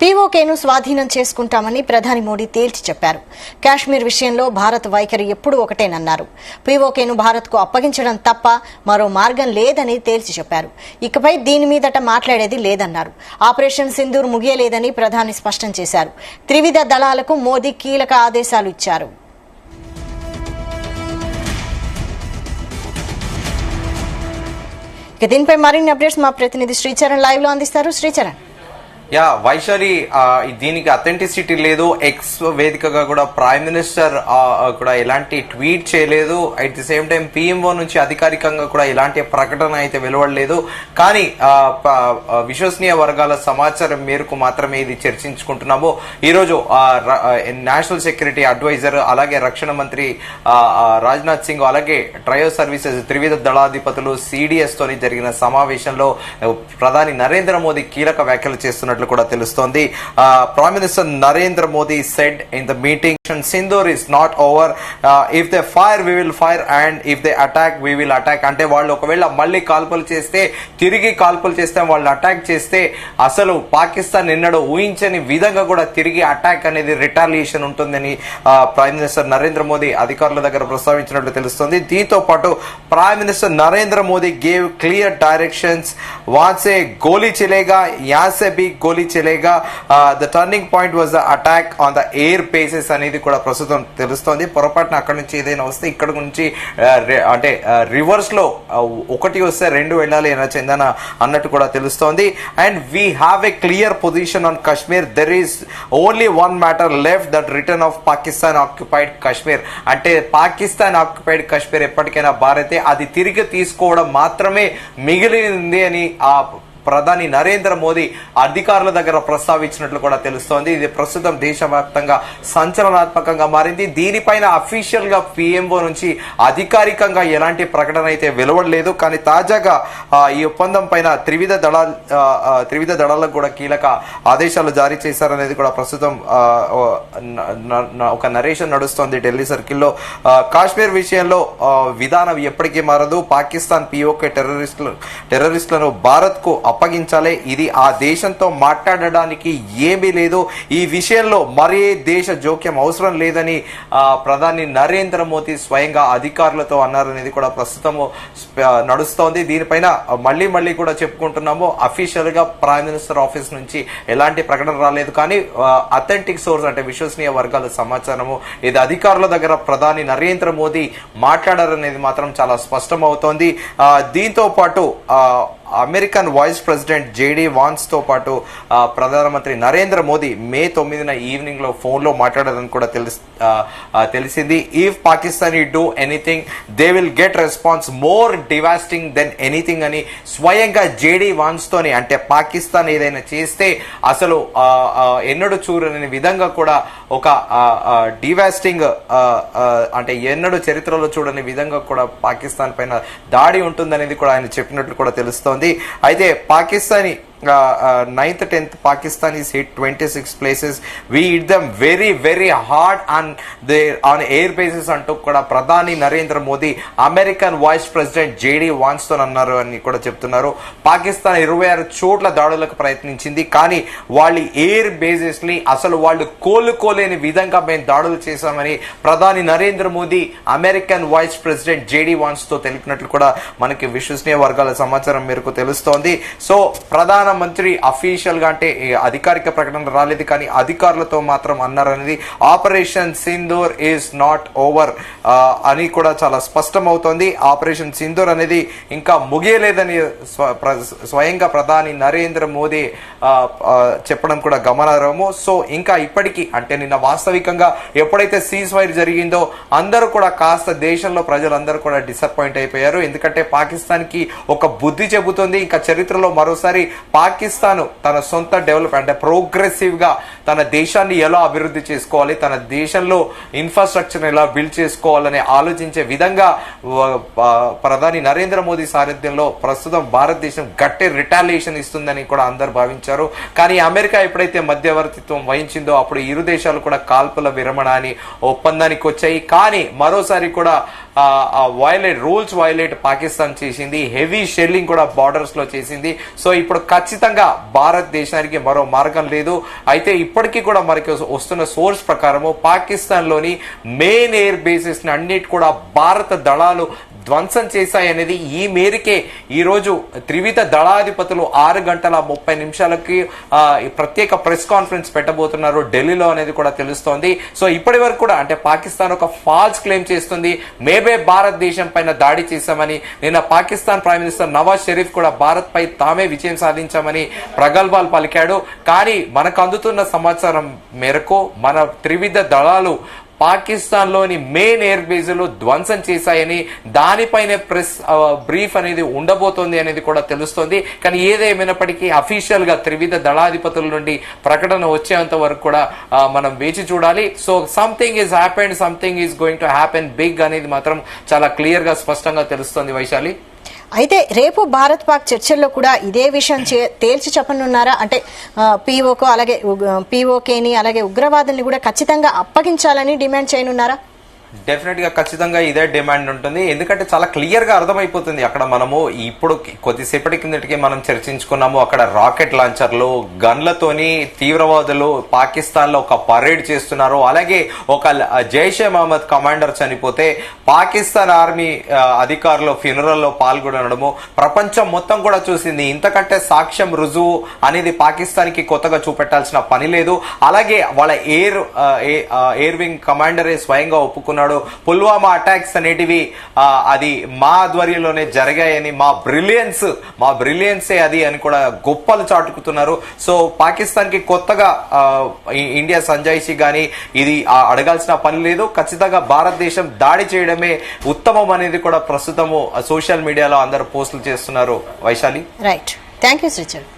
పీఓకేను స్వాధీనం చేసుకుంటామని ప్రధాని మోడీ తేల్చి చెప్పారు. కాశ్మీర్ విషయంలో భారత్ వైఖరి ఎప్పుడూ ఒకటేనన్నారు. పీఓకేను భారత్కు అప్పగించడం తప్ప మరో మార్గం లేదని తేల్చి చెప్పారు. ఇకపై దీని మీదట మాట్లాడేది లేదన్నారు. ఆపరేషన్ సింధూర్ ముగియలేదని ప్రధాని స్పష్టం చేశారు. త్రివిధ దళాలకు మోదీ కీలక ఆదేశాలు ఇచ్చారు. దీనిపై మరిన్ని అప్డేట్స్ మా ప్రతినిధి శ్రీచరణ్ లైవ్ లో అందిస్తారు. శ్రీచరణ్. వైశాలి, దీనికి అథెంటిసిటీ లేదు. ఎక్స్ వేదికగా కూడా ప్రైమ్ మినిస్టర్ కూడా ఎలాంటి ట్వీట్ చేయలేదు. At the same time PMO నుంచి అధికారికంగా కూడా ఎలాంటి ప్రకటన అయితే వెలువడలేదు. కానీ విశ్వసనీయ వర్గాల సమాచారం మేరకు మాత్రమే ఇది చర్చించుకుంటున్నాము. ఈరోజు నేషనల్ సెక్యూరిటీ అడ్వైజర్, అలాగే రక్షణ మంత్రి రాజ్నాథ్ సింగ్, అలాగే ట్రయో సర్వీసెస్ త్రివిధ దళాధిపతులు సిడిఎస్ తోని జరిగిన సమావేశంలో ప్రధాని నరేంద్ర మోదీ కీలక వ్యాఖ్యలు చేస్తున్నట్లు కూడా తెలుస్తోంది. Prime minister Narendra Modi said in the meeting, Sindoor is not over. If they fire, we will fire, and if they attack, we will attack. అంటే వాళ్ళు ఒకవేళ మళ్ళీ కాల్పులు చేస్తే, తిరిగి కాల్పులు చేస్తే, వాళ్ళు అటాక్ చేస్తే అసలు పాకిస్తాన్ ఎన్నడూ ఊహించని విధంగా కూడా తిరిగి అటాక్ అనేది రిటాలియేషన్ ఉంటుందని ప్రైమ్ మినిస్టర్ నరేంద్ర మోదీ అధికారుల దగ్గర ప్రస్తావించినట్లు తెలుస్తోంది. దీంతో పాటు prime minister Narendra Modi gave clear directions. वहां से गोली चलेगा, यहाँ से भी गोली चलेगा. The turning point was the attack on the air bases అనేది కూడా ప్రస్తుతం తెలుస్తోంది. పొరపాటున అక్కడ నుంచి ఏదైనా వస్తే ఇక్కడ నుంచి అంటే రివర్స్ లో ఒకటి వస్తే రెండు వెళ్ళాలి చెందన అన్నట్టు కూడా తెలుస్తోంది. And we have a clear position on Kashmir. There is only one matter left, that return of Pakistan occupied Kashmir. అంటే పాకిస్తాన్ ఆక్యుపైడ్ కశ్మీర్ ఎప్పటికైనా భారతే అది తిరిగి తీసుకోవడం మాత్రమే మిగిలింది అని ప్రధాని నరేంద్ర మోదీ అధికారుల దగ్గర ప్రస్తావించినట్లు కూడా తెలుస్తోంది. ఇది ప్రస్తుతం దేశవ్యాప్తంగా సంచలనాత్మకంగా మారింది. దీనిపైన అఫీషియల్ గా పిఎంఓ నుంచి అధికారికంగా ఎలాంటి ప్రకటన అయితే వెలువడలేదు. కానీ తాజాగా ఈ ఒప్పందం పైన త్రివిధ దళాలకు కూడా కీలక ఆదేశాలు జారీ చేశారనేది కూడా ప్రస్తుతం ఒక నరేషన్ నడుస్తోంది ఢిల్లీ సర్కిల్లో. కాశ్మీర్ విషయంలో విధానం ఎప్పటికీ మారదు. పాకిస్తాన్ పిఓకే టెర్రరిస్టులను భారత్ కు అప్పగించాలి. ఇది ఆ దేశంతో మాట్లాడడానికి ఏమీ లేదు. ఈ విషయంలో మరే దేశ జోక్యం అవసరం లేదని ప్రధాని నరేంద్ర మోదీ స్వయంగా అధికారులతో అన్నారనేది కూడా ప్రస్తుతం నడుస్తోంది. దీనిపైన మళ్ళీ కూడా చెప్పుకుంటున్నాము. అఫీషియల్ గా ప్రైమ్ మినిస్టర్ ఆఫీస్ నుంచి ఎలాంటి ప్రకటన రాలేదు. కానీ అథెంటిక్ సోర్స్ అంటే విశ్వసనీయ వర్గాల సమాచారము ఇది అధికారుల దగ్గర ప్రధాని నరేంద్ర మోదీ మాట్లాడారనేది మాత్రం చాలా స్పష్టం అవుతోంది. దీంతో పాటు American vice president JD Vance తో పాటు ప్రధానమంత్రి నరేంద్ర మోదీ మే 9న ఈవినింగ్ లో ఫోన్ లో మాట్లాడారని కూడా తెలిసింది. If Pakistan do anything, they will get response more devastating than anything అని స్వయంగా జేడీ వాన్స్ తోని, అంటే పాకిస్తాన్ ఏదైనా చేస్తే అసలు ఎన్నడూ చూడని విధంగా కూడా ఒక డివాస్టింగ్ అంటే ఎన్నడూ చరిత్రలో చూడని విధంగా కూడా పాకిస్తాన్ పైన దాడి ఉంటుందనేది కూడా ఆయన చెప్పినట్లు కూడా తెలుస్తోంది. అయితే Pakistani 9th 10th Pakistanis hit 26 places. We hit them very very hard on air bases అంటూ కూడా ప్రధాని Narendra Modi American vice president JD Vance తో అన్నారు అని కూడా చెప్తున్నారు. పాకిస్తాన్ 26 చోట్ల దాడులకు ప్రయత్నించింది. కానీ వాళ్ళ ఎయిర్ బేసెస్ ని అసలు వాళ్ళు కోలుకోలేని విధంగా మేము దాడులు చేశామని ప్రధాని Narendra Modi American vice president JD Vance తో తెలిపినట్లు కూడా మనకి విశ్వసనీయ వర్గాల సమాచారం మేరకు తెలుస్తోంది. సో ప్రధానమంత్రి అఫీషియల్ గా అంటే అధికారిక ప్రకటన రాలేదు. కానీ అధికారులతో మాత్రం అన్నారనేది operation Sindoor is not over అని కూడా చాలా స్పష్టం అవుతోంది. ఆపరేషన్ సింధూర్ అనేది ఇంకా ముగియలేదని స్వయంగా ప్రధాని నరేంద్ర మోదీ చెప్పడం కూడా గమనార్హము. సో ఇంకా ఇప్పటికీ అంటే నిన్న వాస్తవికంగా ఎప్పుడైతే సీజ్ ఫైర్ జరిగిందో అందరూ కూడా కాస్త దేశంలో ప్రజలందరూ కూడా డిసప్పాయింట్ అయిపోయారు. ఎందుకంటే పాకిస్తాన్ కి ఒక బుద్ధి చెబుతుంది. ఇంకా చరిత్రలో మరోసారి పాకిస్తాన్ తన సొంత డెవలప్ అంటే ప్రోగ్రెసివ్ గా తన దేశాన్ని ఎలా అభివృద్ధి చేసుకోవాలి, తన దేశంలో ఇన్ఫ్రాస్ట్రక్చర్ ఎలా బిల్డ్ చేసుకోవాలని ఆలోచించే విధంగా ప్రధాని నరేంద్ర మోదీ సారథ్యంలో ప్రస్తుతం భారతదేశం గట్టి రిటాలియేషన్ ఇస్తుందని కూడా అందరు భావించారు. కానీ అమెరికా ఎప్పుడైతే మధ్యవర్తిత్వం వహించిందో అప్పుడు ఇరు దేశాలు కూడా కాల్పుల విరమణ అని ఒప్పందానికి వచ్చాయి. కానీ మరోసారి కూడా రూల్స్ వైలేట్ పాకిస్తాన్ చేసింది. హెవీ షెల్లింగ్ కూడా బార్డర్స్ లో చేసింది. సో ఇప్పుడు ఖచ్చితంగా భారతదేశానికి మరో మార్గం లేదు. అయితే ఇప్పటికీ కూడా మనకి వస్తున్న సోర్స్ ప్రకారము పాకిస్తాన్ లోని మెయిన్ ఎయిర్ బేసెస్ అన్నిటి కూడా భారత దళాలు ధ్వంసం చేశాయనేది ఈ మేరకే ఈ రోజు త్రివిధ దళాధిపతులు 6:30 ప్రత్యేక ప్రెస్ కాన్ఫరెన్స్ పెట్టబోతున్నారు ఢిల్లీలో అనేది కూడా తెలుస్తోంది. సో ఇప్పటి వరకు కూడా అంటే పాకిస్తాన్ ఒక ఫాల్స్ క్లెయిమ్ చేస్తుంది, మేమే భారతదేశం పైన దాడి చేశామని. నిన్న పాకిస్తాన్ ప్రైమ్ మినిస్టర్ నవాజ్ షరీఫ్ కూడా భారత్ పై తామే విజయం సాధించామని ప్రగల్భాలు పలికాడు. కానీ మనకు అందుతున్న సమాచారం మేరకు మన త్రివిధ దళాలు పాకిస్తాన్ లోని మెయిన్ ఎయిర్ బేస్లు ధ్వంసం చేశాయని, దానిపైనే ప్రెస్ బ్రీఫ్ అనేది ఉండబోతోంది అనేది కూడా తెలుస్తోంది. కానీ ఏదేమైనప్పటికీ అఫీషియల్ గా త్రివిధ దళాధిపతుల నుండి ప్రకటన వచ్చేంత వరకు కూడా మనం వేచి చూడాలి. So something is happened, something is going to happen big అనేది మాత్రం చాలా క్లియర్ గా స్పష్టంగా తెలుస్తోంది వైశాలి. అయితే రేపు భారత్ పాక్ చర్చల్లో కూడా ఇదే విషయం తేల్చి చెప్పనున్నారా? అంటే పీఓకు అలాగే పీఓకేని అలాగే ఉగ్రవాదుల్ని కూడా ఖచ్చితంగా అప్పగించాలని డిమాండ్ చేయనున్నారా? డెఫినెట్ గా ఖచ్చితంగా ఇదే డిమాండ్ ఉంటుంది. ఎందుకంటే చాలా క్లియర్ గా అర్థమైపోతుంది. అక్కడ మనము ఇప్పుడు కొద్దిసేపటి కిందటికి మనం చర్చించుకున్నాము, అక్కడ రాకెట్ లాంచర్లు గన్లతోని తీవ్రవాదులు పాకిస్తాన్ లో ఒక పరేడ్ చేస్తున్నారు. అలాగే ఒక జైషే మహమ్మద్ కమాండర్ చనిపోతే పాకిస్తాన్ ఆర్మీ అధికారులు ఫ్యూనరల్ లో పాల్గొనడము ప్రపంచం మొత్తం కూడా చూసింది. ఇంతకంటే సాక్ష్యం రుజువు అనేది పాకిస్తాన్ కి కొత్తగా చూపెట్టాల్సిన పని లేదు. అలాగే వాళ్ళ ఎయిర్ వింగ్ కమాండరే స్వయంగా ఒప్పుకున్నారు. పుల్వామా అటాక్స్ అనేటివి అది మా ఆధ్వర్యంలోనే జరిగాయని, మా బ్రిలియన్సే అది అని కూడా గొప్పలు చాటుకుతున్నారు. సో పాకిస్తాన్ కి కొత్తగా ఇండియా సంజాయిషి గాని ఇది అడగాల్సిన పని లేదు. ఖచ్చితంగా భారతదేశం దాడి చేయడమే ఉత్తమం అనేది కూడా ప్రస్తుతము సోషల్ మీడియాలో అందరూ పోస్టులు చేస్తున్నారు Vaishali. Right, thank you Sricharan.